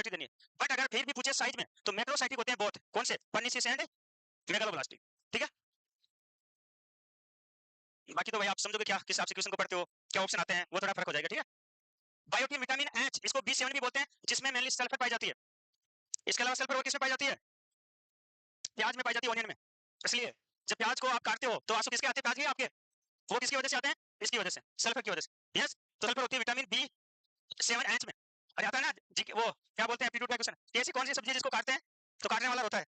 Biotic करनी है। But अगर फिर भी पूछे साइज में तो मैक्रोसाइटिक होते हैं बहुत, कौन से, परनीसियस एंड मेगालोब्लास्टिक, ठीक है। बाकी तो भाई आप समझोगे क्या, किस हिसाब से क्वेश्चन को पढ़ते हो, क्या ऑप्शन आते हैं, वो थोड़ा फर्क हो जाएगा, ठीक है। बायोटिन विटामिन एच, इसको B7 भी बोलते हैं, जिसमें मेनली सल्फर पाई जाती है। इसके अलावा सल्फर और किसमें पाई जाती है, प्याज में पाई जाती है, ऑनियन में। इसलिए जब प्याज को आप काटते हो तो आंसू किसके आते हैं, प्याज के आपके, वो किसकी वजह से आते हैं, इसकी वजह से, सल्फर की वजह से। यस, तो सल्फर होती है विटामिन B7 एच में। अरे आता है ना वो क्या बोलते हैं एप्टीट्यूड का क्वेश्चन, ऐसी कौन सी सब्जी है जिसको काटते हैं तो काटने वाला होता है,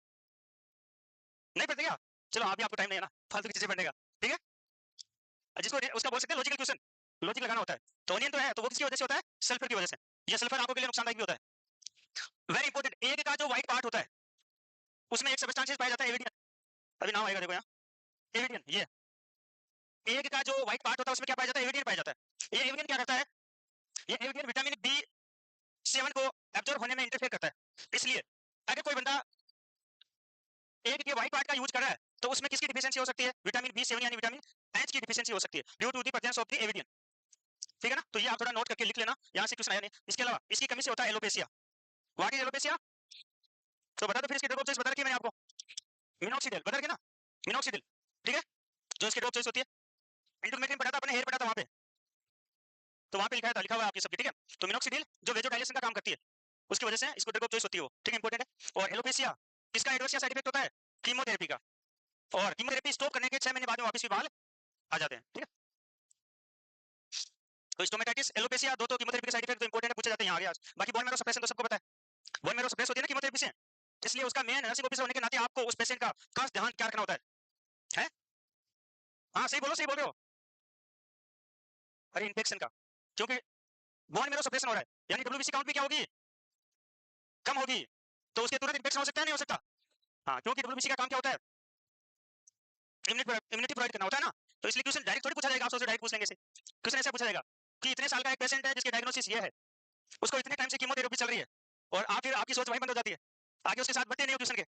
नहीं पढ़ते क्या, चलो अभी आपको टाइम नहीं है ना फालतू की चीजें पढ़ने का, ठीक है। जिसको उसका बोल सकते हैं लॉजिकल क्वेश्चन, लॉजिक लगाना होता है। तो ऑनियन तो है, तो वो किसकी वजह से होता है, सल्फर की वजह से। ये सल्फर आंखों के लिए नुकसानदायक भी होता है। वेरी इंपॉर्टेंट, एग का जो व्हाइट पार्ट होता है उसमें एक सब्सटेंस पाया जाता है एविडियन, अभी नाम आएगा देखो यहाँ, एविडियन। ये एग का जो व्हाइट पार्ट होता है उसमें क्या पाया जाता है, एविडियन पाया जाता है। ये एविडियन क्या करता है, ये एविडियन विटामिन B7 को एब्जॉर्ब होने में इंटरफेयर करता है। इसलिए अगर कोई बंदा एग के व्हाइट पार्ट का यूज कर रहा है तो उसमें किसकी डिफिशियंसी हो सकती है, विटामिन B7 यानी विटामिन एच की डिफिशियंसी हो सकती है, due to the presence of the avidin, ठीक है ना। तो ये आप थोड़ा नोट करके लिख लेना, यहाँ से क्वेश्चन आया नहीं। इसके अलावा इसकी कमी से होता है एलोपेशिया। व्हाट इज एलोपेशिया, तो बता दो फिर, इसकी ड्रग ऑफ चॉइस बता रखी है मैंने आपको, मिनोक्सिडिल बता रखी ना, मिनोक्सिडिल, ठीक है, जो इसकी ड्रग ऑफ चॉइस होती है। इंडोमेट्रिन पढ़ा था अपने, हेयर पढ़ा था वहां पे, तो वहां पे लिखा था, लिखा हुआ है आपकी सबकी, ठीक है। तो मिनोक्सिडिल जो वेजोडाइलेशन का काम करती है उसकी वजह से इसको ड्रग ऑफ चॉइस होती है वो, ठीक है, इंपॉर्टेंट है। और एलोपेशिया किसका एडवर्स साइड इफेक्ट होता है, कीमोथेरेपी का, और कीमोथेरेपी स्टॉप करने के 6 महीने बाद में वापस भी बाल आ जाते हैं, ठीक है। तो स्टोमेटाइटिस एलोपेशिया दो तो कीमोथेरेपी के साइड इफेक्ट तो इंपॉर्टेंट है, पूछे जाते हैं यहाँ आगे आज। बाकी बोन मैरो सप्रेशन तो सबको पता है, बोन मैरो सप्रेस होती है ना कीमोथेरेपी से, इसलिए उसका मेन नर्सिंग ऑफिसर होने के नाते आपको उस पेशेंट का खास ध्यान क्या रखना होता है? हाँ सही बोलो, सही बोल रहे हो, अरे इन्फेक्शन का, क्योंकि बोन मेरो सप्रेशन हो रहा है यानी डब्ल्यूबीसी काउंट भी क्या होगी, कम होगी, तो उसके तुरंत इन्फेक्शन हो सकता है, नहीं हो सकता। हाँ, क्योंकि डब्ल्यूबीसी का काम क्या होता है, इम्यूनिटी प्रोवाइड करना होता है ना। तो इसलिए क्वेश्चन डायरेक्ट थोड़ी पूछा जाएगा, आप सोचो डायरेक्ट पूछ लेंगे से, क्वेश्चन ऐसा पूछा जाएगा कि इतने साल का एक पेशेंट है जिसकी डायग्नोसिस ये है, उसको इतने टाइम से कीमोथेरेपी चल रही है, और आप फिर आपकी सोच वहीं बंद हो जाती है, आगे उसके साथ बढ़ते नहीं हो क्वेश्चन के,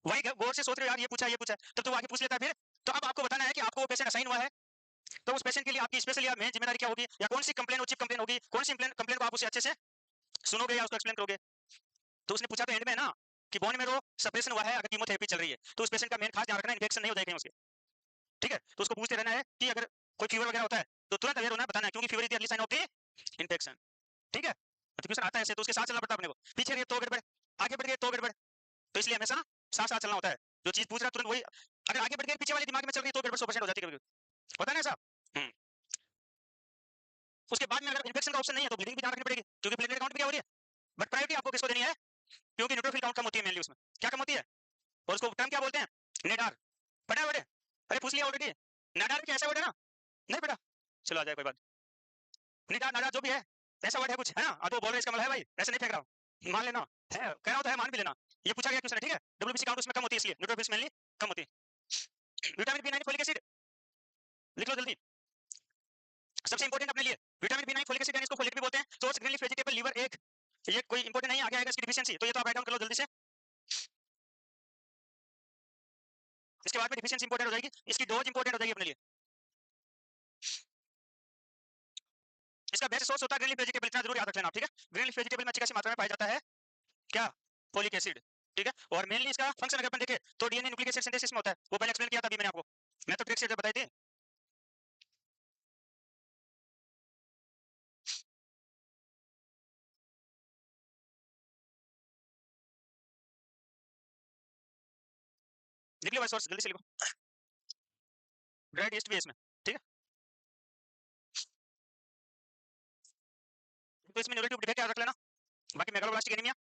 वही गौर से सोच रहे हो यार ये पूछा ये पूछा, तब तो आगे पूछ लेता है फिर। तो अब आपको बताना है कि आपको वो पेशेंट असाइन हुआ है, तो उस पेशेंट के लिए आपकी स्पेशली मेन जिम्मेदारी क्या होगी, या कौन सी कंप्लेन चिप कंप्लेन होगी, कौन सी कंप्लेन को आप उसे अच्छे से सुनोगे या उसको एक्सप्लेन करोगे। तो उसने पूछा तो एंड में ना कि बोन मेरो सप्रेशन हुआ है अगर कीमोथेरेपी चल रही है, तो उस पेशेंट का मेन खास ध्यान रखना इन्फेक्शन नहीं हो जाएगा उसके, ठीक है। तो उसको पूछते रहना है कि अगर कोई फीवर वगैरह होता है तो तुरंत अवेयर होना है, बताना है, क्योंकि fever is the early sign of the infection, ठीक है। तो क्वेश्चन आता है ऐसे, तो उसके साथ चलना पड़ता है अपने को, पीछे गए तो गड़बड़, आगे बढ़ गए तो गड़बड़, तो इसलिए हमेशा साथ साथ चलना होता है, जो चीज पूछ रहा है तुरंत वही, अगर आगे बढ़ गए पीछे वाले दिमाग में चल रही है तो गड़बड़ 100% हो जाती है, होता है ना साहब। उसके बाद में अगर इन्फेक्शन का ऑप्शन नहीं है तो ब्लीडिंग भी ध्यान रखनी पड़ेगी, क्योंकि प्लेटलेट काउंट भी क्या हो रही है, बट प्रायोरिटी आपको किसको देनी है, क्योंकि न्यूट्रोफिल काउंट कम होती है मेनली उसमें, क्या कम होती है, और उसको टर्म क्या बोलते हैं, नेडार, पढ़ा है, अरे पूछ लिया ऑलरेडी, नाडार भी ऐसा वर्ड है ना, नहीं पढ़ा, चलो आ जाए कोई बात, निडार नाडार जो भी है ऐसा वर्ड है कुछ, है ना, तो बोल रहे इसका मतलब है भाई, ऐसे नहीं फेंक रहा हूं, मान लेना है, कह रहा होता है मान भी लेना, ये पूछा गया क्वेश्चन है, ठीक है। डब्ल्यूबीसी काउंट उसमें कम होती है इसलिए न्यूट्रोफिल्स मेनली कम होती है। विटामिन B9 फोलिक एसिड लिख लो जल्दी, सबसे इंपॉर्टेंट अपने लिए, विटामिन B9 फोलिक एसिड इसको फोलिक भी बोलते हैं, source green leaf vegetable liver एक, ये कोई इंपॉर्टेंट नहीं, आगे आएगा इसकी डिफिशियंसी, तो ये तो आप राइट डाउन कर लो जल्दी से। इसके बाद में डिफिशियंसी इंपॉर्टेंट हो जाएगी, इसकी डोज इंपॉर्टेंट हो जाएगी अपने लिए। इसका बेस्ट सोर्स होता है ग्रीन लीफ वेजिटेबल, इतना जरूर याद रख लेना, ठीक है। ग्रीन लीफ वेजिटेबल में अच्छी खासी मात्रा में पाया जाता है क्या, फोलिक एसिड, ठीक है। और मेनली इसका फंक्शन अगर अपन देखें तो डीएनए न्यूक्लिक एसिड सिंथेसिस में होता है, वो पहले एक्सप्लेन किया था अभी मैंने आपको, मैं तो ट्रिक से बताई थी। लिख लो भाई सोर्स जल्दी से लिखो, ड्राइड ईस्ट भी है इसमें, ठीक है। तो इसमें न्यूक्लिक ट्यूब याद रख लेना। बाकी मेगालोब्लास्टिक एनीमिया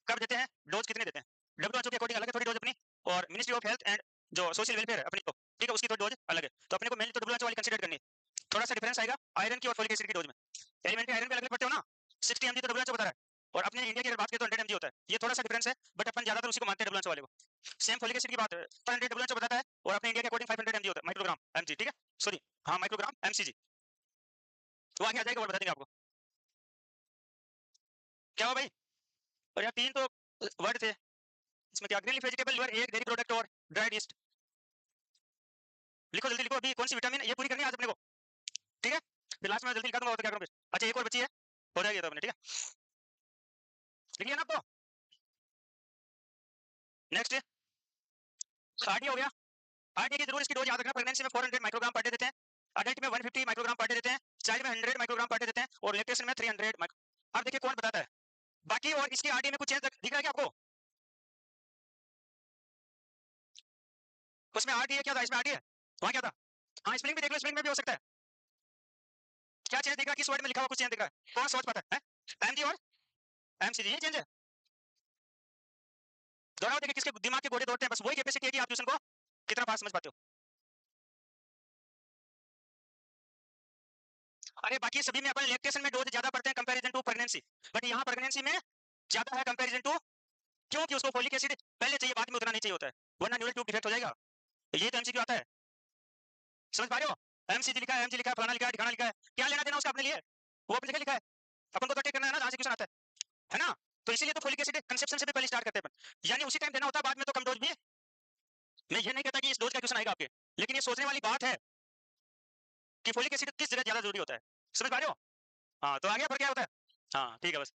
कब देते हैं, डोज कितने देते हैं, डब्ल्यूएचओ के अकॉर्डिंग अलग है थोड़ी डोज अपनी, और मिनिस्ट्री ऑफ हेल्थ एंड जो सोशल वेलफेयर है अपनी को, ठीक है, उसकी थोड़ी डोज अलग है, तो अपने को मेनली तो डब्ल्यूएचओ वाली कंसीडर करनी है। थोड़ा सा डिफरेंस आएगा आयरन की और फोलिक एसिड की डोज में, एलिमेंट्री आयरन पे अलग पड़ते हो ना, 60 mg तो डब्ल्यूएचओ बता रहा है, और अपने इंडिया की अगर बात करें तो 100 mg होता है, ये थोड़ा सा डिफरेंस है, बट अपन ज्यादातर उसी को मानते हैं डब्ल्यूएचओ वाले को। सेम फोलिक एसिड की बात 500 डब्ल्यूएचओ बताता है, और अपने इंडिया के अकॉर्डिंग 500 mg होता है, माइक्रोग्राम एमजी, ठीक है, सॉरी हाँ माइक्रोग्राम एमसीजी, तो आगे आ जाएगा और बता देंगे आपको क्या हो भाई। और यहाँ तीन तो वर्ड थे इसमें, क्या ग्रीन लीफ वेजिटेबल लीवर एक, डेयरी प्रोडक्ट और ड्राइड ईस्ट, लिखो जल्दी लिखो, अभी कौन सी विटामिन ये पूरी करनी है आज अपने को, ठीक है, फिर लास्ट में जल्दी लिखा दूंगा, और तो क्या करूंगा, अच्छा एक और बची है, हो जाएगी तो अपने, ठीक है। लिख लिया ना आपको? नेक्स्ट आरडी हो गया। आरडी की जरूर इसकी डोज याद रखना, प्रेगनेंसी में 400 माइक्रोग्राम पर डे देते हैं, अडल्ट में 150 माइक्रोग्राम पर डे देते हैं, चाइल्ड में 100 माइक्रोग्राम पर डे देते हैं और लैक्टेशन में 300 अब देखिए कौन बताता है बाकी। और इसकी आरडी में कुछ चेंज दिख रहा है क्या आपको? उसमें आरडी है क्या था? इसमें आरडी है, वहां क्या था? हाँ स्प्लिंग भी देख लो, स्प्लिंग में भी हो सकता है। क्या चेंज दिख रहा है? किस वर्ड में लिखा हुआ कुछ चेंज दिख रहा है? कौन सोच पाता है? एमजी और एमसीजी ये चेंज है। दोहराओ देखिए किसके दिमाग के घोड़े दौड़ते हैं, बस वही कैपेसिटी है कि आप ट्यूशन को कितना फास्ट समझ पाते हो। अरे बाकी सभी में अपन लैक्टेशन में डोज ज्यादा पड़ते हैं कंपैरिजन टू प्रेगनेंसी, बट यहाँ प्रेगनेंसी में ज्यादा है कंपैरिजन टू, क्योंकि उसको फोलिक एसिड पहले चाहिए, बाद में उतना नहीं चाहिए होता है, वरना न्यूरल ट्यूब डिफेक्ट हो जाएगा। ये तो एमसीक्यू आता है, समझ पा रहे हो? एमसीजी लिखा है, एमजी लिखा है, फलाना लिखा है, ठिकाना लिखा है, क्या लेना देना उसका अपने लिए, वो अपनी जगह लिखा है, अपन को तो टेक करना है ना जहां से क्वेश्चन आता है ना? तो इसीलिए तो फोलिक एसिड कंसेप्शन से भी पहले स्टार्ट करते हैं अपन, यानी उसी टाइम देना होता है, बाद में तो कम डोज भी। मैं ये नहीं कहता कि इस डोज का क्वेश्चन आएगा आपके, लेकिन ये सोचने वाली बात है कि फोलिक एसिड किस जगह ज्यादा जरूरी होता है, समझ पा रहे हो? हाँ तो आगे पर क्या होता है? हाँ ठीक है बस,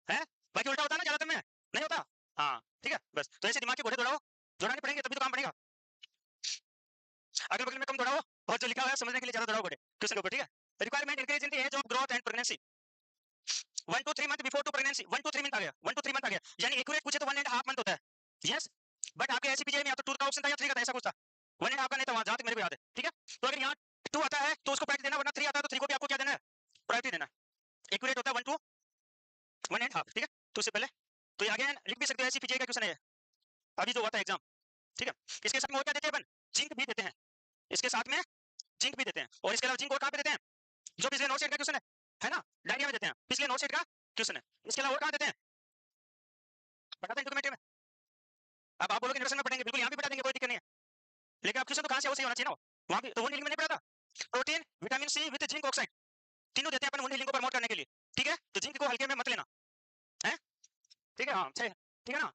है बाकी उल्टा होता है ना ज्यादातर में, नहीं होता। हाँ ठीक है बस, तो ऐसे दिमाग के घोड़े दौड़ाओ, दौड़ाने पड़ेंगे तभी तो काम बनेगा। अगल बगल में कम दौड़ाओ और जो लिखा हुआ है समझने के लिए ज्यादा दौड़ाओ घोड़े क्वेश्चन के ऊपर, ठीक है? Requirement increase in the age of growth and pregnancy 1 to 3 month before to pregnancy, 1 to 3 month आ गया, 1 to 3 मंथ आ गया, यानी एक्यूरेट पूछे तो 1.5 मंथ होता है, यस। बट आपके एसपीजे में या तो 2 का ऑप्शन था या 3 का था, ऐसा कुछ था, 1.5 का नहीं था वहां, जहां तक मेरे को याद है, ठीक है? तो अगर यहाँ 2 आता है तो उसको प्रायोरिटी देना, वरना 3 आता है तो 3 को भी आपको क्या देना है? प्रायोरिटी देना। एक्यूरेट होता है 1 to 1.5, ठीक है? तो उससे पहले तो ये आगे लिख भी सकते हो, एसपीजे का क्वेश्चन है अभी जो हुआ था एग्जाम, ठीक है? इसके साथ में और क्या देते हैं अपन? जिंक भी देते हैं, इसके साथ में जिंक भी देते हैं, और इसके अलावा जिंक और कहां पे देते हैं? जो पिछले नोट सेट का क्वेश्चन है ना, डायरिया में देते हैं, पिछले नोट सेट का क्वेश्चन है। इसके अलावा और कहां देते हैं बताते हैं डॉक्यूमेंट्री में। अब आप बोलोगे यूनिवर्सल में पढ़ेंगे, बिल्कुल यहाँ भी बता देंगे, कोई दिक्कत नहीं है, लेकिन आप क्वेश्चन तो कहां से हो, सही होना चाहिए ना, वहां भी तो वो नीलिंग में नहीं पढ़ा था, protein vitamin C with zinc oxide तीनों देते हैं अपन वो नीलिंग को प्रमोट करने के लिए, ठीक है? तो जिंक को हल्के में मत लेना है, ठीक है? हाँ ठीक है ना?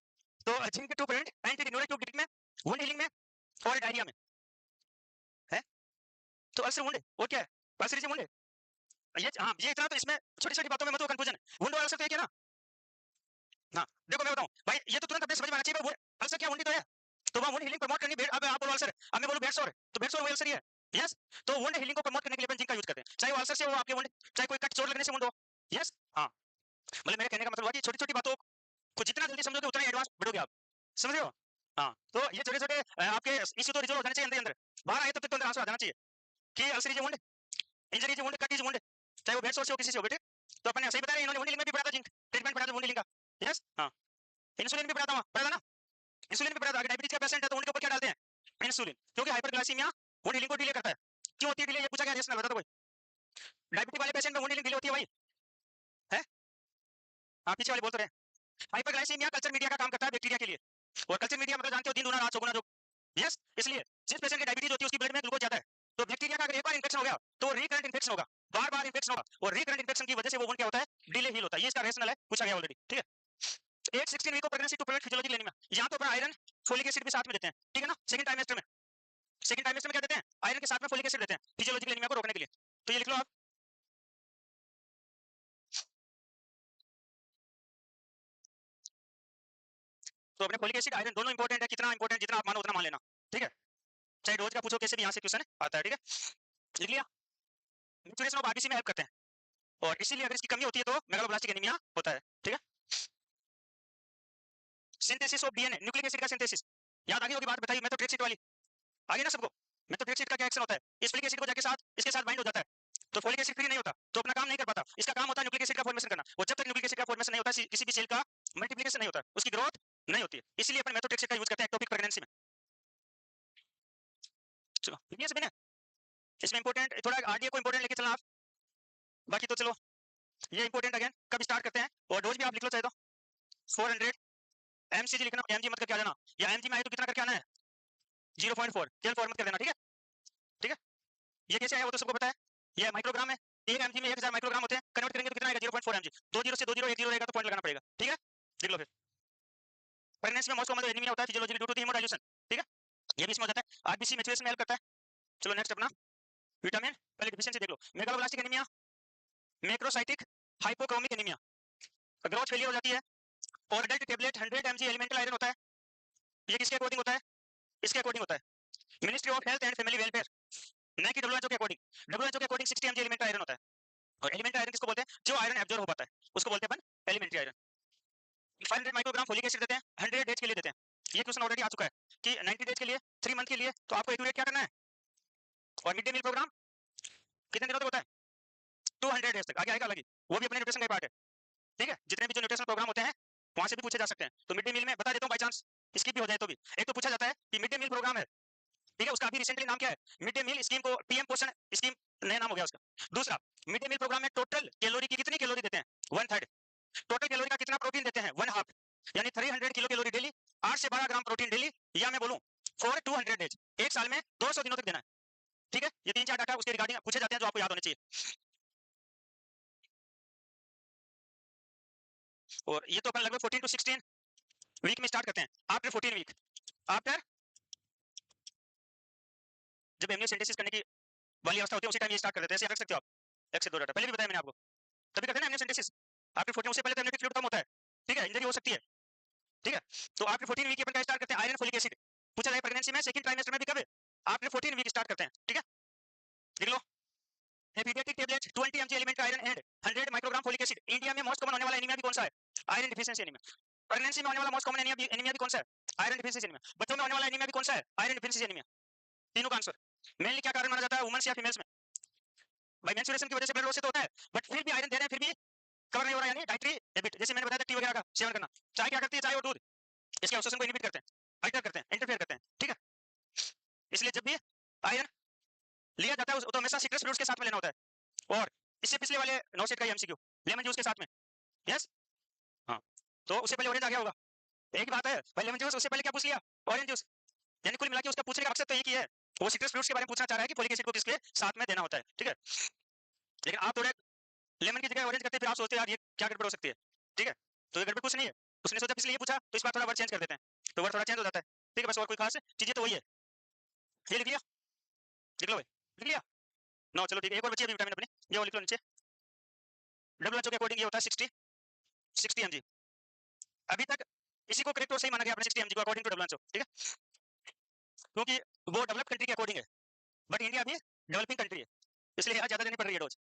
तो zinc to prevent anti neural tube defect में, वुंड हीलिंग में और डायरिया में है। तो अल्सर वुंड और क्या है? अल्सर वुंड ये, हाँ ये इतना तो इसमें छोटी छोटी बातों में मत हो कंफ्यूजन, वुंड और अल्सर तो एक है ना। हाँ देखो मैं बताऊं भाई, ये तो तुरंत अपने समझ में आना चाहिए, अल्सर क्या वुंड ही तो है, तो वहां वुंड हीलिंग प्रमोट करनी, अब आप बोलो अल्सर, अब मैं बोलूं बेडसोर, तो बेडसोर वो अल्सर ही है, यस। तो वुंड हीलिंग को प्रमोट करने के लिए अपन जिंक का यूज करते हैं, चाहे वो अल्सर से हो आपके वुंड, चाहे कोई कट चोट लगने से वुंड हो, यस। हाँ मतलब मेरे कहने का मतलब हुआ कि छोटी छोटी बातों को जितना जल्दी समझोगे उतना ही एडवांस बढ़ोगे आप, समझ रहे हो? हाँ तो ये छोटे छोटे आपके इश्यू तो रिजॉल्व हो जाने चाहिए अंदर अंदर, बाहर आए तब तक तो अंदर आंसर आ जाना चाहिए कि ulcer is wound, injury is wound, cut is wound, चाहे वो बेडसोर से हो किसी से हो बेटे। तो अपन ने सही बताया, इन्होंने वुंड हीलिंग में भी पढ़ा था, जिंक ट्रीटमेंट पढ़ा था वुंड हीलिंग का, यस। हाँ इंसुलिन भी पढ़ा था, वहां पढ़ा था ना, इंसुलिन भी पढ़ा था, अगर डायबिटीज का पेशेंट है तो उनके ऊपर क्या डालते हैं? इंसुलिन, क्योंकि हाइपरग्लाइसीमिया वुंड हीलिंग को डिले करता है। क्यों होती है डिले, ये पूछा गया रीजन बता दो कोई, डायबिटीज वाले पेशेंट में वुंड हीलिंग डिले होती है भाई, है? हाँ पीछे वाले बोल तो रहे हैं, हाइपरग्लाइसीमिया कल्चर मीडिया का काम करता है बैक्टीरिया के लिए, और कल्चर मीडिया मतलब जानते हो दिन दुना रात चौगुना जो, यस। इसलिए जिस पेशेंट की डायबिटीज होती है उसकी ब्लड में ग्लूकोज ज्यादा है, तो बैक्टीरिया का अगर एक बार इंफेक्शन हो गया तो रिकरेंट इंफेक्शन होगा, बार बार इंफेक्शन होगा, और रिकरेंट इंफेक्शन की वजह से वो वुंड क्या होता है? डिले हील होता है, ये इसका रेशनल है, पूछा गया ऑलरेडी, ठीक है? 8-16 week of pregnancy to prevent physiological anaemia, यहाँ तो अपन आयरन फोलिक एसिड भी साथ में देते हैं, ठीक है ना? सेकंड ट्राइमेस्टर में, सेकंड ट्राइमेस्टर में क्या देते हैं? आयरन के साथ में फोलिक एसिड देते हैं फिजियोलॉजिकल एनीमिया को रोकने के लिए, तो ये लिख लो आप। तो अपने फोलिक एसिड आयरन दोनों इंपॉर्टेंट है, कितना इंपॉर्टेंट जितना आप मानो उतना मान लेना, ठीक है? चाहे रोज का पूछो कैसे भी यहाँ से क्वेश्चन आता है, ठीक है? लिख लिया? मैच्योरेशन ऑफ आरबीसी में हेल्प करते हैं, और इसीलिए अगर इसकी कमी होती है तो मेगालोब्लास्टिक एनीमिया होता है, ठीक है? Synthesis of DNA, nucleic acid का सिंथेसिस याद आ गई होगी बात, बताइए मेथोट्रेक्सिट वाली, आगे ना सबको? मेथोट्रेक्सिट का क्या एक्शन होता है? इस फोलिक एसिड को जाके साथ इसके साथ बाइंड हो जाता है, तो फोलिक एसिड फ्री नहीं होता, तो अपना काम नहीं कर पाता, इसका काम होता है न्यूक्लिक एसिड का फॉर्मेशन करना, और जब तक न्यूक्लिक एसिड का फॉर्मेशन नहीं होता किसी भी सेल का मल्टीप्लिकेशन नहीं होता, उसकी ग्रोथ नहीं होती है, इसलिए अपन मेथोट्रेक्सिट का यूज करते हैं एक्टोपिक प्रेगनेंसी में। चलो ये सभी ना, इसमें इंपॉर्टेंट थोड़ा आरडीए को इंपॉर्टेंट लेके चलना आप, बाकी तो चलो ये इंपॉर्टेंट अगेन कब स्टार्ट करते हैं, और डोज भी आप लिख लो चाहे तो 400, एमसीजी लिखना, एमजी मत करके आ जाना, या एमजी में आए तो कितना करके आना है? 0.4, केवल 4 मत कर देना, ठीक है? ठीक है? ये कैसे आया वो तो सबको पता है, ये माइक्रोग्राम है, एक एमजी में 1000 माइक्रोग्राम होते हैं, कन्वर्ट करेंगे तो कितना आएगा? 0.4 एमजी, 20 से 20 10 रहेगा तो पॉइंट लगाना पड़ेगा, ठीक है? देख लो फिर प्रेगनेंसी में मोस्ट कॉमन एनीमिया होता है फिजियोलॉजिकल ड्यू टू हीमोडाइल्यूशन, ठीक है? ये भी इसमें हो जाता है, आरबीसी मैच्योरेशन में हेल्प करता है। चलो नेक्स्ट अपना विटामिन, पहले डिफिशिएंसी देख लो, megaloblastic anaemia, macrocytic hypochromic anaemia, growth failure हो जाती है, और adult tablet 100 mg elemental iron होता है। ये किसके अकॉर्डिंग होता है? इसके अकॉर्डिंग होता है, ministry of health and family welfare, न कि डब्ल्यूएचओ के अकॉर्डिंग। डब्ल्यूएचओ के अकॉर्डिंग 60 mg एलिमेंटल आयरन होता है। और एलिमेंटरी आयरन किसको बोलते हैं? जो आयरन एब्जॉर्ब हो पाता है उसको बोलते हैं अपन elementary iron. 500 microgram folic acid देते हैं, 100 डेज के लिए देते हैं। ये क्वेश्चन ऑलरेडी आ चुका है कि 90 डेज के लिए, 3 मंथ के लिए, तो आपको एक्यूरेट क्या करना है। और मिड डे मील प्रोग्राम कितने दिनों तक होता है? 200 डेज तक। आगे आएगा अलग ही, वो भी अपने न्यूट्रिशन का पार्ट है। ठीक है, जितने भी जो न्यूट्रिशन प्रोग्राम होते हैं वहां से भी पूछे जा सकते हैं। तो मिड डे मील में बता देता हूँ, बाई चांस स्किप भी हो जाए तो भी। एक तो पूछा जाता है कि मिड डे मील प्रोग्राम है, ठीक है, उसका अभी रिसेंटली नाम क्या है? मिड डे मील स्कीम को पीएम पोषण स्कीम नया नाम हो गया उसका। दूसरा, मिड डे मील प्रोग्राम में टोटल कैलोरी की कितनी कैलोरी देते हैं? 1/3। टोटल कैलोरी का कितना प्रोटीन देते हैं? 1/2, यानी 300 किलो कैलोरी डेली, 8 से 12 ग्राम प्रोटीन डेली, या मैं बोलूं फॉर 200 डेज, एक साल में 200 दिनों तक देना है। ठीक है, ये 3-4 डाटा उसके रिगार्डिंग पूछे जाते हैं जो आपको याद होने चाहिए। और ये तो अपन लगभग 14 to 16 वीक में स्टार्ट करते हैं। आफ्टर 14 वीक, आफ्टर जब एमनियो सिंथेसिस करने की वाली अवस्था होती है उसी टाइम ये स्टार्ट कर देते हैं। ऐसे रख सकते हो आप, 1 से 2 डाटा पहले भी बताया मैंने आपको। तभी करते हैं ना एमनियो सिंथेसिस। आफ्टर 14, उससे पहले तो एमनियोटिक फ्लूइड कम होता है, ठीक है, इंजरी हो सकती है। ठीक है, तो आफ्टर 14 वीक अपन का स्टार्ट करते हैं आयरन फोलिक एसिड। पूछा जाए प्रेगनेंसी में, सेकंड ट्राइमेस्टर में भी कब? आफ्टर 14 वीक स्टार्ट करते हैं। ठीक है, लिख लो। Paediatric tablet 20 mg element iron and 100 microgram folic acid. India में मोस्ट कॉमन होने वाला एनीमिया भी कौन सा है? Iron deficiency anaemia. प्रेगनेंसी में होने वाला मोस्ट कॉमन एनीमिया भी कौन सा है? Iron deficiency anaemia. बच्चों में होने वाला एनीमिया भी कौन सा है? Iron deficiency anaemia. तीनों का आंसर। मेनली क्या कारण माना जाता है वुमेन्स या फीमेल्स में? भाई मेंस्ट्रुएशन की वजह से ब्लड लॉस से तो होता है, बट फिर भी आयरन दे रहे हैं, फिर भी कवर नहीं हो रहा, यानी डाइटरी हैबिट, जैसे मैंने बताया था टी वगैरह का सेवन करना। चाय क्या करती है? चाय और दूध इसके अब्सॉर्प्शन को इनहिबिट करते हैं, अल्टर करते हैं, इंटरफेयर करते हैं। ठीक है, इसलिए जब भी आयरन लिया जाता है तो हमेशा सिट्रस फ्रूट्स के साथ में लेना होता है। और इससे पिछले वाले नौसेट का एमसीक्यू, लेमन जूस के साथ में। यस, हाँ, तो उससे पहले ऑरेंज आ गया होगा। एक बात है भाई, लेमन जूस उससे पहले क्या पूछ लिया? Orange juice. यानी कुल मिला के उसका पूछने का मकसद तो एक ही है, वो सिट्रस फ्रूट्स के बारे में पूछना चाह रहा है कि फोलिक एसिड को किसके साथ में देना होता है। ठीक है, लेकिन आप थोड़े लेमन की जगह ऑरेंज करते फिर आप सोचते यार ये क्या गड़बड़ हो सकती है। ठीक है, तो ये गड़बड़ कुछ नहीं है, उसने सोचा इसलिए पूछा, तो इस बार थोड़ा वर्ड चेंज कर देते हैं, तो वर्ड थोड़ा चेंज हो जाता है। ठीक है, बस और कोई खास चीजें तो वही है। ये लिख लिया? लिख लो भाई, लिख लिया? नो, चलो ठीक है, एक और बची अभी विटामिन अपनी, ये और लिख लो नीचे। डब्ल्यूएचओ के अकॉर्डिंग ये होता है 60 mg। अभी तक इसी को करेक्ट और सही माना गया अपने 60 mg को अकॉर्डिंग टू डब्ल्यूएचओ। ठीक है, क्योंकि वो डेवलप्ड कंट्री के अकॉर्डिंग है, बट इंडिया अभी डेवलपिंग कंट्री है, इसलिए यहाँ ज्यादा देनी पड़ रही है डोज।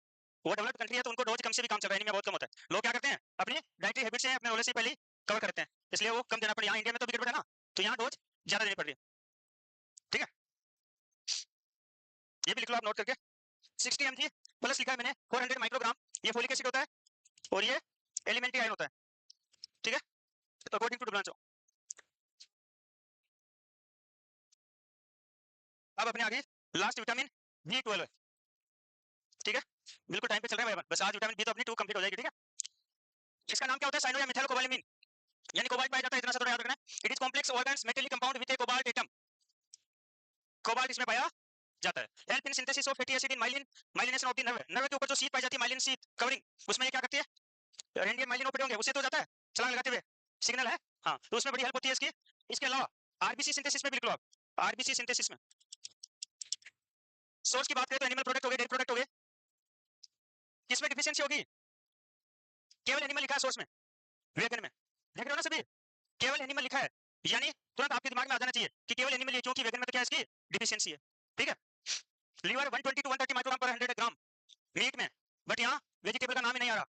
वो डेवलप्ड कंट्री है तो उनको डोज कम से भी काम चल रहा है, इनमें बहुत कम होता है। लोग क्या करते हैं अपनी डाइटरी हैबिट से, अपने नॉलेज से पहले कवर करते हैं, इसलिए वो कम देना पड़े। यहाँ इंडिया में तो गड़बड़ है ना, तो यहाँ डोज ज्यादा देनी पड़ रही है। ठीक है, ये भी लिख लो आप नोट करके। 60 mg प्लस लिखा है मैंने 400 माइक्रोग्राम, ये फोलिक एसिड होता है और ये एलिमेंट्री आयरन होता है। ठीक है, तो अकॉर्डिंग टू डब्ल्यूएचओ। अब अपने आगे लास्ट विटामिन B12 है। ठीक है, बिल्कुल टाइम पे चल रहा है भाई, बस आज विटामिन बी तो अपनी 2 कंप्लीट हो जाएगी। ठीक है, इसका नाम क्या होता है? साइनो या मिथाइलोकोबालामिन, यानी कोबाल्ट पाया जाता है, इतना सा थोड़ा याद रखना है। It is complex organometallic compound with a cobalt atom. Cobalt इसमें पाया जाता है। Help in synthesis of fatty acid in myelin, myelination of the nerve. Nerve के ऊपर जो शीट पाई जाती है माइलिन शीट कवरिंग, उसमें ये क्या करती है? रेडियल माइलिन ओपन होंगे उससे तो जाता है छलांग लगाते हुए, सिग्नल है। हाँ, तो उसमें बड़ी हेल्प होती है इसकी। इसके अलावा आरबीसी सिंथेसिस में भी लिख लो आप। आरबीसी सिंथेसिस में सोर्स की बात करें तो एनिमल प्रोडक्ट हो गए, डेयरी प्रोडक्ट हो गए। किसमें डिफिशियंसी होगी? केवल एनिमल लिखा है सोर्स में, वेगन में। देख रहे हो ना सभी, केवल एनिमल लिखा है, यानी तुरंत आपके दिमाग में आ जाना चाहिए कि केवल एनिमल है, क्योंकि वेगन में तो क्या है इसकी डिफिशियंसी है। ठीक है, लीवर 120 to 130 माइक्रोग्राम पर 100 ग्राम मीट में, बट यहाँ वेजिटेबल का नाम ही नहीं आ रहा।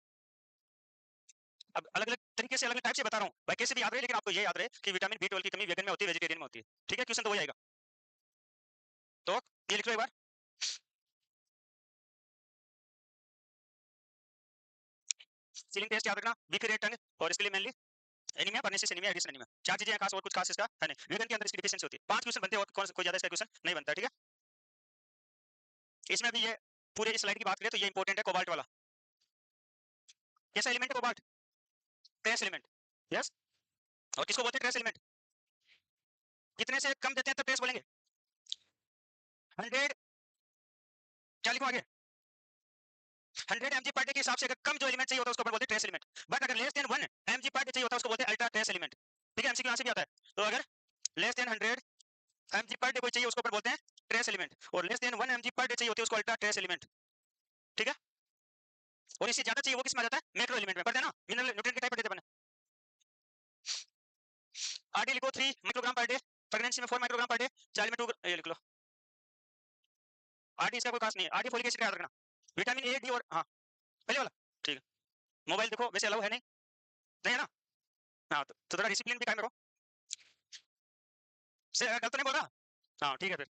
अब अलग अलग तरीके से, अलग अलग टाइप से बता रहा हूँ भाई, कैसे भी याद रहे, लेकिन आपको ये याद रहे कि विटामिन B12 की कमी वेगन में होती है, वेजिटेरियन में होती है। ठीक है, क्वेश्चन तो वही आएगा। तो ये लिख लो एक बार। सीलिंग टेस्ट याद रखना, बीपी रेट टंग, और इसके लिए mainly anaemia, pernicious anaemia, Addison anaemia, चार चीजें हैं खास, और कुछ खास इसका है नहीं। वेगन के अंदर इसकी डिफिशियंसी होती है। 5 क्वेश्चन बनते हैं और कोई ज्यादा इसका क्वेश्चन नहीं बनता। ठीक है, इसमें भी ये पूरे इस स्लाइड की बात करें तो ये इंपॉर्टेंट है, कोबाल्ट वाला। कैसा एलिमेंट है कोबाल्ट? Trace element. यस, और किसको बोलते हैं ट्रेस एलिमेंट? कितने से कम देते हैं तो ट्रेस बोलेंगे? 100, क्या लिखूं आगे? 100 mg पर डे के हिसाब से अगर कम जो एलिमेंट चाहिए होता है उसको अपन बोलते हैं ट्रेस एलिमेंट। बट अगर less than 1 mg per day चाहिए होता है उसको बोलते हैं अल्ट्रा ट्रेस एलिमेंट। ठीक है, एमसीक्यू यहाँ से भी आता है। तो अगर less than 100 mg per day कोई चाहिए उसको अपन बोलते हैं ट्रेस एलिमेंट, और less than 1 mg per day चाहिए होती है उसको अल्ट्रा ट्रेस एलिमेंट। ठीक है, और इससे ज्यादा चाहिए वो किसमें आ जाता है? मैक्रो एलिमेंट में। पढ़ते हैं ना, मिनरल न्यूट्रिएंट के टाइप पढ़ते थे अपन। आरडी लिखो 3 माइक्रोग्राम पर डे, प्रेगनेंसी में 4 माइक्रोग्राम पर डे, चाइल्ड में 2, ये लिख लो। आरडी इसका कोई खास नहीं है, आरडी फोलिक एसिड याद रखना। विटामिन ए डी और हाँ पहले वाला ठीक है। मोबाइल देखो वैसे अलाउ है नहीं, नहीं है ना? हाँ तो थोड़ा डिसिप्लिन भी कायम रखो। से गलत तो नहीं बोल रहा? हाँ ठीक है फिर।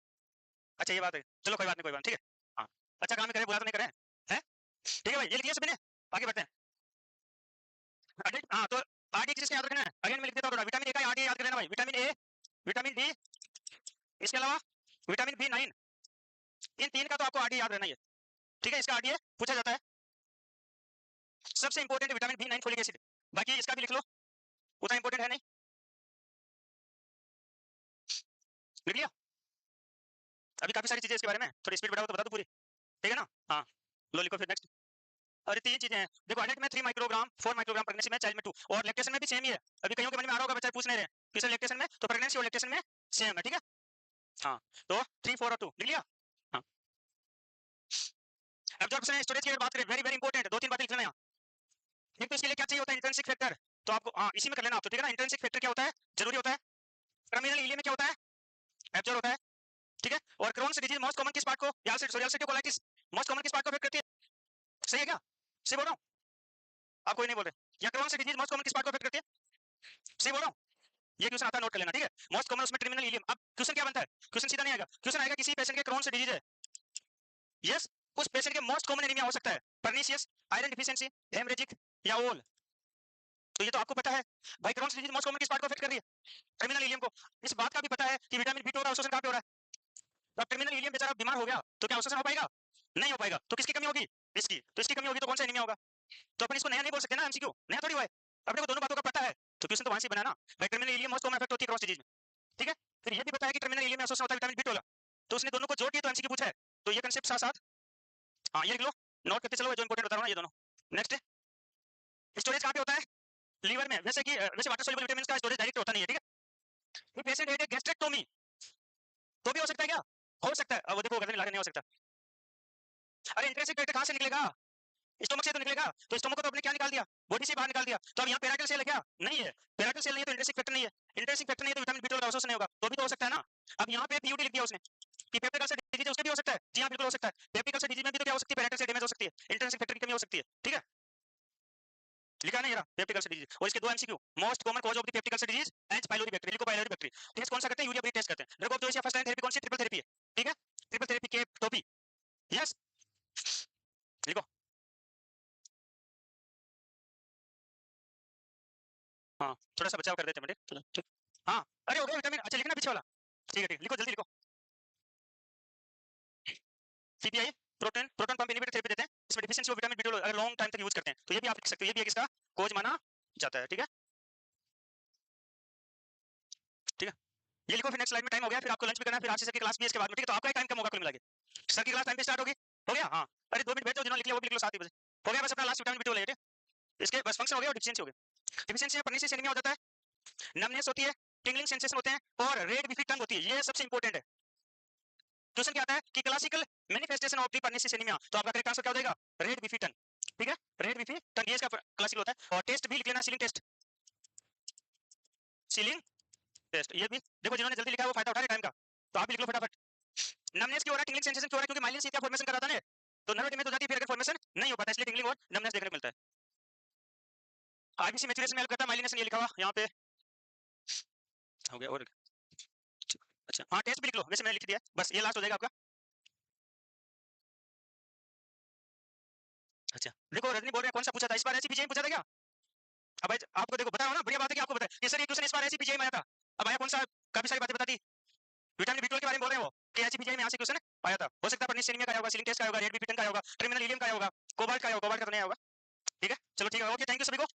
अच्छा ये बात है, चलो कोई बात नहीं, कोई बात नहीं, ठीक है। हाँ अच्छा काम करें, बुरा तो नहीं करें, हैं? ठीक है भाई, ये लिखिए सभी ने, आगे बढ़ते हैं। हाँ तो आरडी किस याद रखना है, अगेन मैं लिख देता हूँ, विटामिन ए का आरडी याद कर लेना भाई, विटामिन ए, विटामिन डी, इसके अलावा विटामिन बी9, इन 3 का तो आपको आरडी याद रहना ही है, ठीक है। इसका आरडी पूछा जाता है, सबसे इंपॉर्टेंट विटामिन बी9 फोलिक एसिड, बाकी इसका भी लिख लो, उतना इंपॉर्टेंट है नहीं, लिख लिया। अभी काफी सारी चीजें इसके बारे में, थोड़ी स्पीड बढ़ाओ तो बता दो पूरी, ठीक है ना? हाँ लो लिखो फिर नेक्स्ट। और 3 चीजें हैं देखो, एडल्ट में 3 माइक्रोग्राम, 4 माइक्रोग्राम प्रेगनेंसी में, चाइल्ड में 2, और लैक्टेशन में भी सेम ही है। अभी कईयों के मन में आ रहा होगा, बच्चा पूछ नहीं रहे किस लैक्टेशन में, तो प्रेगनेंसी और लैक्टेशन में सेम है, ठीक है। हाँ तो 3, 4 और 2 लिख लिया। हाँ एब्जॉर्प्शन स्टोरेज की बात करें, वेरी वेरी इंपॉर्टेंट, 2-3 बातें लिख लेना यहाँ। एक तो इसके लिए क्या चाहिए होता है, इंट्रिंसिक फैक्टर, तो आपको हाँ इसी में कर लेना आप, तो ठीक है ना। इंट्रिंसिक फैक्टर क्या होता है, जरूरी होता है। टर्मिनल इलियम में क्या होता है, एब्जॉर्ब होता है, ठीक है। और क्रोन्स डिजीज मोस्ट कॉमन किस पार्ट को, या सोरियासिटी कोलाइटिस मोस्ट कॉमन किस पार्ट को अफेक्ट करती है, सही है क्या? सही बोल रहा हूँ? आप कोई नहीं बोल रहे, या क्रोन्स डिजीज मोस्ट कॉमन किस पार्ट को अफेक्ट करती है, सही बोल रहा हूँ? ये क्वेश्चन आता है, नोट कर लेना, ठीक है। मोस्ट कॉमन उसमें टर्मिनल इलियम। अब क्वेश्चन क्या बनता है, क्वेश्चन सीधा नहीं आएगा, क्वेश्चन आएगा किसी पेशेंट के क्रोन्स डिजीज है, यस, उस पेशेंट के मोस्ट कॉमन एनीमिया हो सकता है, पर्निशियस, आयरन डिफिशिएंसी, हेमरेजिक या ओल, तो ये तो आपको पता है भाई। क्रोन्स डिजीज मोस्ट कॉमन किस पार्ट को अफेक्ट कर रही है, टर्मिनल इलियम को। इस बात का भी पता है कि विटामिन बी2 का अवशोषण कहां पे हो रहा है, तो अब टर्मिनल इलियम बेचारा बीमार हो गया तो क्या अवशोषण हो पाएगा, नहीं हो पाएगा, तो किसकी कमी होगी, इसकी, तो इसकी कमी होगी तो कौन सा एनीमिया होगा, तो अपन इसको नया नहीं बोल सकते ना, एमसीक्यू नया थोड़ी हुआ है, अपने को दोनों बातों का पता है, तो क्वेश्चन तो वहां से बना ना भाई, terminal ileum most common affect होती है क्रॉस डिजीज में, ठीक है। फिर ये भी पता है कि टर्मिनल इलियम में अवशोषण होता है विटामिन बी12, तो उसने दोनों को जोड़ दिया तो एमसीक्यू पूछा है, तो ये कांसेप्ट साथ साथ हाँ ये लिख लो, नोट करते चलो, जो इंपॉर्टेंट बता रहा हूं ये दोनों। नेक्स्ट स्टोरेज कहां पे होता है, लीवर में, वैसे कि वैसे वाटर सोल्यूबल विटामिन का स्टोरेज डायरेक्ट होता नहीं है, ठीक है। पेशेंट है गैस्ट्रेक्टोमी, तो भी हो सकता है क्या, हो सकता है, अब वो देखो गर्दन हिला के नहीं हो सकता। अरे इंट्रिंसिक फैक्टर कहां से निकलेगा, स्टोमक से तो निकलेगा, तो स्टोमक को तो अपने क्या निकाल दिया, बॉडी से बाहर निकाल दिया, तो अब यहाँ पेराइटल सेल है क्या, नहीं है, पेराइटल सेल नहीं है तो इंट्रिंसिक फैक्टर नहीं है, इंट्रिंसिक फैक्टर नहीं है तो विटामिन बी12 का अवशोषण नहीं होगा, तो भी तो हो सकता है ना। अब यहाँ पे पीयूडी लिख दिया उसने कि पेप्टिक अल्सर डिजीज उसके भी हो सकता है, जी हाँ बिल्कुल हो सकता है, पेप्टिक अल्सर डिजीज में भी तो क्या हो सकती है, पेराइटल सेल डैमेज हो सकती है, इंट्रिंसिक फैक्टर की कमी हो सकती है, ठीक है। लिखा नहीं रहा पेप्टिक अल्सर डिजीज, और इसके 2 MCQ, most common cause of the peptic ulcer disease H pylori bacteria, लिको पाइलोरी बैक्टीरिया। टेस्ट कौन सा करते हैं, यूरिया ब्रीथ टेस्ट करते हैं। ड्रग ऑफ चॉइस या फर्स्ट लाइन थेरेपी कौन सी, ट्रिपल थेरेपी है, ठीक है, ट्रिपल थेरेपी के टोपी, यस लिखो। हाँ थोड़ा सा बचाव कर देते हैं बेटे, ठीक। हाँ अरे हो गया विटामिन, अच्छा लिखना पीछे वाला, ठीक है ठीक, लिखो जल्दी लिखो। CPI proton proton pump inhibitor therapy देते हैं, इसमें डिफिशिएंसी ऑफ विटामिन बी12 अगर लॉन्ग टाइम तक यूज करते हैं तो ये भी आप लिख सकते हो, ये भी एक इसका कोज माना जाता है, ठीक है ठीक है। ये लिखो, फिर नेक्स्ट स्लाइड में टाइम हो गया, फिर आपको लंच भी करना है, फिर आपसे सर की क्लास भी इसके बाद में, ठीक है। तो आपका टाइम कम होगा कुल मिला के, सर की क्लास टाइम पे स्टार्ट होगी, हो गया हाँ। अरे 2 मिनट बैठ जाओ, जिन्होंने लिख लिया वो भी लिख लो 7 बजे, हो गया बस अपना लास्ट विटामिन बी12 है, इसके बस फंक्शन हो गया और डिफिशिएंसी हो गया। डिफिशिएंसी में पर्निशियस एनीमिया हो जाता है, नमनेस होती है, टिंगलिंग सेंसेशन होते हैं और रेड बिफी टंग होती है, ये सबसे इंपॉर्टेंट है। क्वेश्चन क्या आता है कि classical manifestation of the pernicious anaemia, तो आपका करेक्ट आंसर क्या हो जाएगा, रेड बिफी टंग, ठीक है, रेड बिफी टंग ये इसका क्लासिकल होता है। और टेस्ट भी लिख लेना, सीलिंग टेस्ट, सीलिंग टेस्ट, ये भी देखो जिन्होंने जल्दी लिखा है वो फायदा उठा रहे टाइम का, तो आप भी लिख लो फटाफट। नमनेस क्यों हो रहा है, टिंगलिंग सेंसेशन क्यों हो रहा है, क्योंकि माइलिन शीट का फॉर्मेशन कराता है, तो नर्व डैमेज हो जाती है, फिर अगर फॉर्मेशन नहीं हो पाता, इसलिए टिंगलिंग और नमनेस देखने को मिलता है। आईबीसी मैचुरेशन में हेल्प करता है माइलिनेशन, ये लिखा हुआ यहाँ पे हो गया। और अच्छा हाँ टेस्ट भी लिख लो, वैसे मैंने लिख दिया, बस ये लास्ट हो जाएगा आपका। अच्छा देखो रजनी बोल रहे हैं कौन सा पूछा था, इस बार ऐसी पीछे पूछा था क्या, अब भाई आपको देखो बता रहा हूं ना, बढ़िया बात है कि आपको पता है ये सर, ये क्वेश्चन इस बार ऐसी पीछे में आया था। अब आया कौन सा, काफी सारी बातें बता दी, विटामिन बी12 के बारे में बोल रहे हैं वो कि ऐसी पीछे में यहाँ से क्वेश्चन आया था, हो सकता है पर्निशियस एनीमिया का होगा, सीलिंग टेस्ट का होगा, रेड बीपीटन का होगा, टर्मिनल इलियम का होगा, कोबाल्ट का होगा, कोबाल्ट का तो नहीं होगा, ठीक है चलो ठीक है, ओके थैंक यू सभी को।